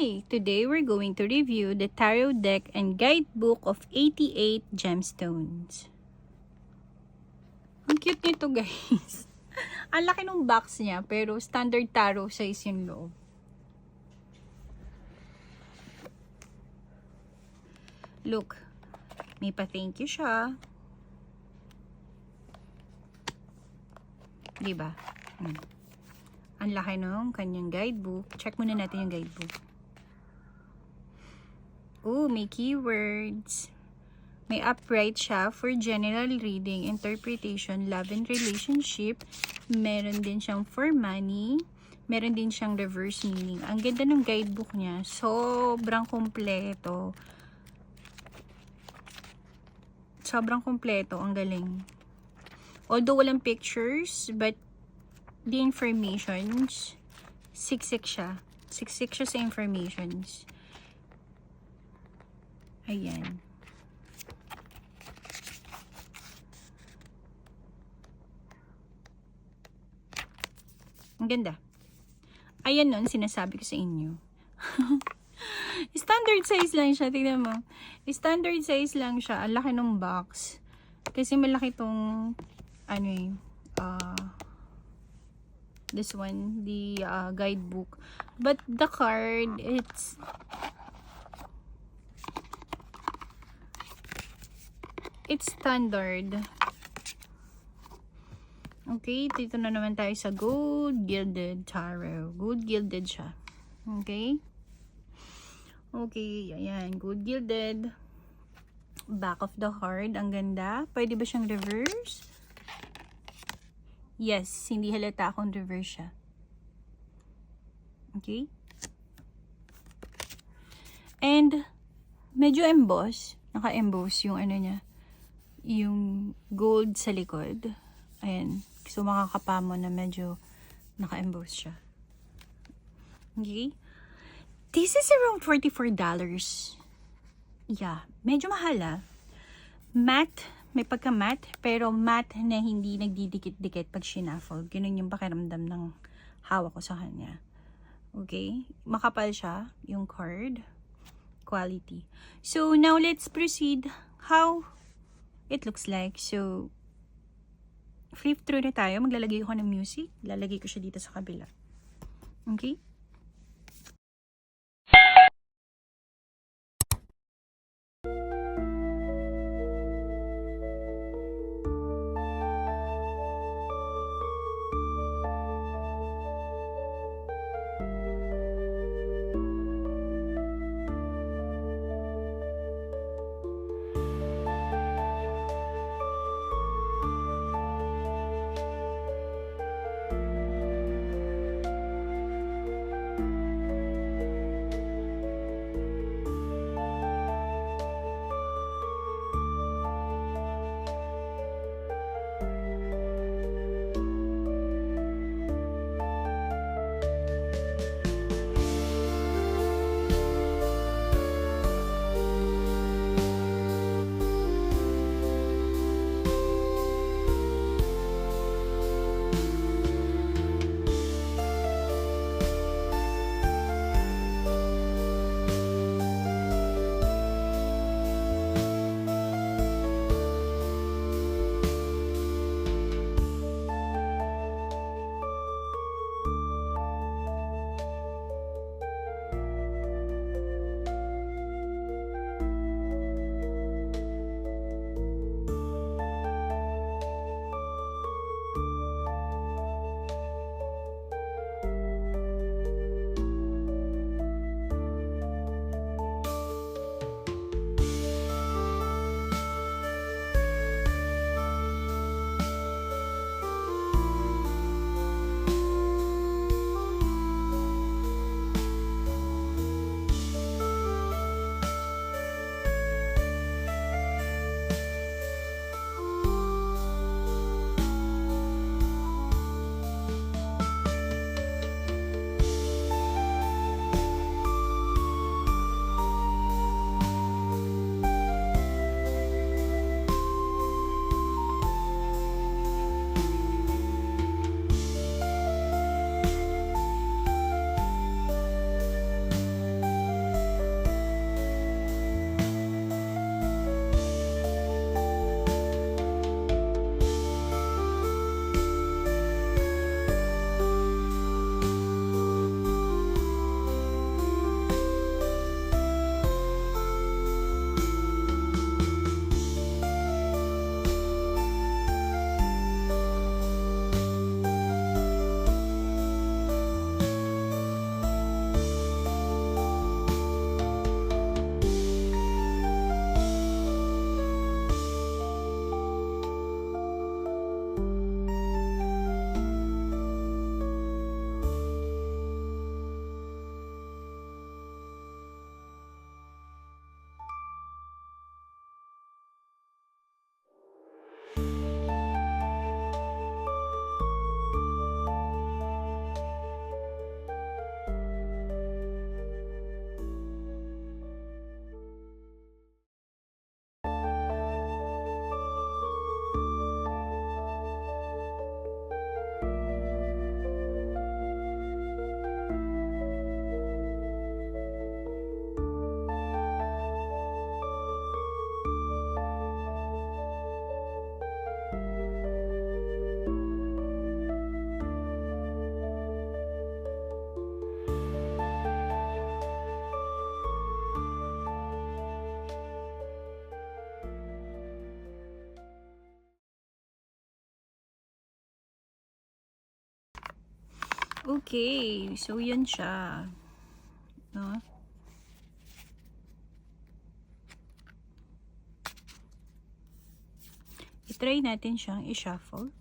Hi! Today we're going to review the Tarot Deck and Guidebook of 88 Gemstones. Ang cute nito guys. Ang laki ng box niya pero standard tarot size yung loob. Look, may pa-thank you siya. Diba? Ang laki nung kanyang guidebook. Check muna natin yung guidebook. Oh, may keywords. May upright siya for general reading, interpretation, love and relationship. Meron din siyang for money. Meron din siyang reverse meaning. Ang ganda ng guidebook niya. Sobrang kompleto. Sobrang kompleto. Ang galing. Although walang pictures, but the informations, siksik siya. Siksik siya sa informations. Ayan. Ang ganda. Ayan nun, sinasabi ko sa inyo. Standard size lang siya. Tignan mo. Standard size lang siya. Ang laki ng box. Kasi malaki tong, ano eh, this one, the guidebook. But the card, it's standard. Okay, dito na naman tayo sa Gold Gilded Tarot. Gold Gilded siya. Okay? Okay, ayan. Gold Gilded. Back of the card. Ang ganda. Pwede ba siyang reverse? Yes, hindi halata akong reverse siya. Okay? And, medyo emboss. Naka-emboss yung ano niya. Yung gold sa likod. Ayan. So, makakapa mo na medyo naka-emboss siya. Okay? This is around $44. Yeah. Medyo mahal ah. Matte. May pagka-matte. Pero matte na hindi nagdidikit-dikit pag shuffle. Ganun yung pakiramdam ng hawak ko sa kanya. Okay? Makapal siya. Yung card. Quality. So, now let's proceed. How it looks like. So, flip through na tayo. Maglalagay ko ng music. Lalagay ko siya dito sa kabila. Okay? Okay, so yun siya. No? I-try natin siyang i-shuffle.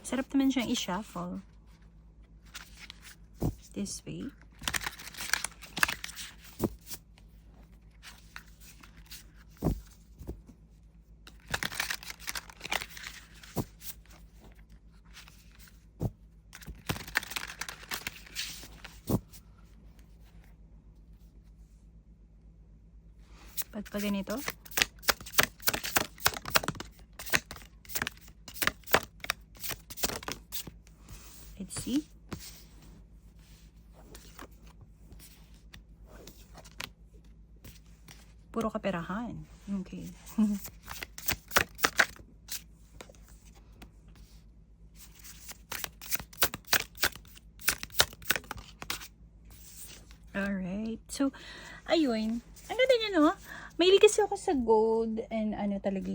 Sarap naman siyang i-shuffle. This way. Pag ganito. Let's see. Puro kaperahan. Okay. Alright. So, ayun. Ano din yun, no? Mahilig kasi ako sa gold and ano talaga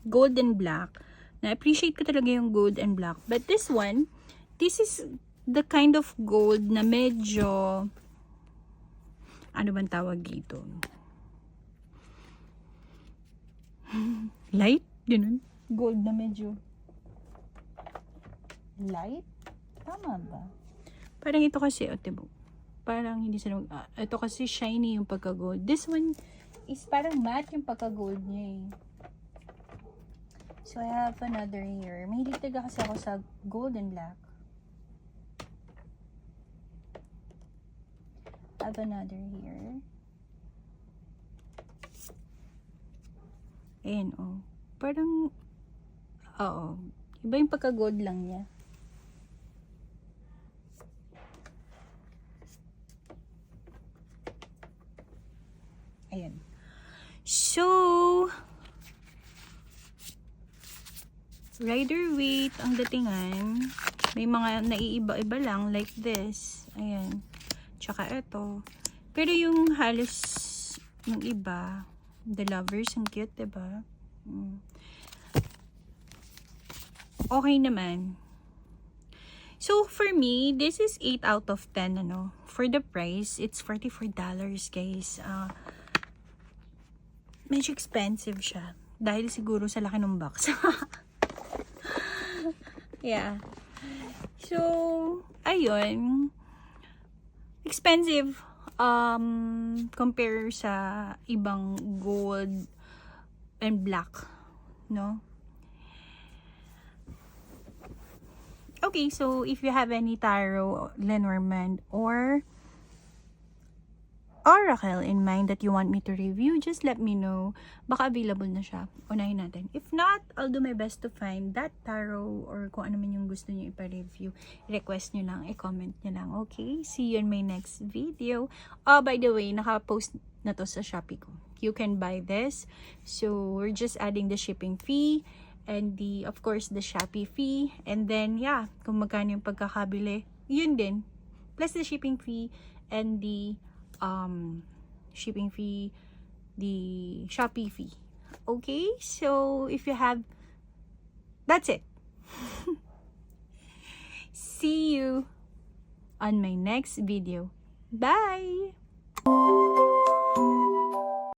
gold and black. Na-appreciate ko talaga yung gold and black. But this one, this is the kind of gold na medyo, ano bang tawag dito? Light? Ganun? Gold na medyo light? Tama ba? Parang ito kasi, diba? Parang hindi sila ito kasi shiny yung pagka-gold. This one is parang matte yung pagka-gold niya eh. So, I have another here. Mahilig talaga kasi ako sa gold and black. I have another here. Ayan, oh. Parang, oo. Iba yung pagka-gold lang niya. Ayan. So, rider weight ang datingan. May mga naiiba-iba lang like this. Ayan. Tsaka ito. Pero yung halos yung iba, the lovers, ang cute, diba? Okay naman. So, for me, this is 8 out of 10, ano. For the price, it's $44, guys. Medyo expensive siya. Dahil siguro sa laki ng box. Yeah. So, ayun. Expensive. Compare sa ibang gold and black. No? Okay, so if you have any tarot, Lenormand, or oracle in mind that you want me to review, just let me know. Baka available na siya. Unahin natin. If not, I'll do my best to find that tarot or kung ano man yung gusto nyo ipa-review. Request nyo lang, i-comment nyo lang. Okay? See you in my next video. Oh, by the way, naka-post na to sa Shopee ko. You can buy this. So, we're just adding the shipping fee and the, of course, the Shopee fee. And then, yeah, kung magkano yung pagkakabili, yun din. Plus the shipping fee and the shipping fee, the Shopee fee. Okay, so if you have, that's it. See you on my next video. Bye!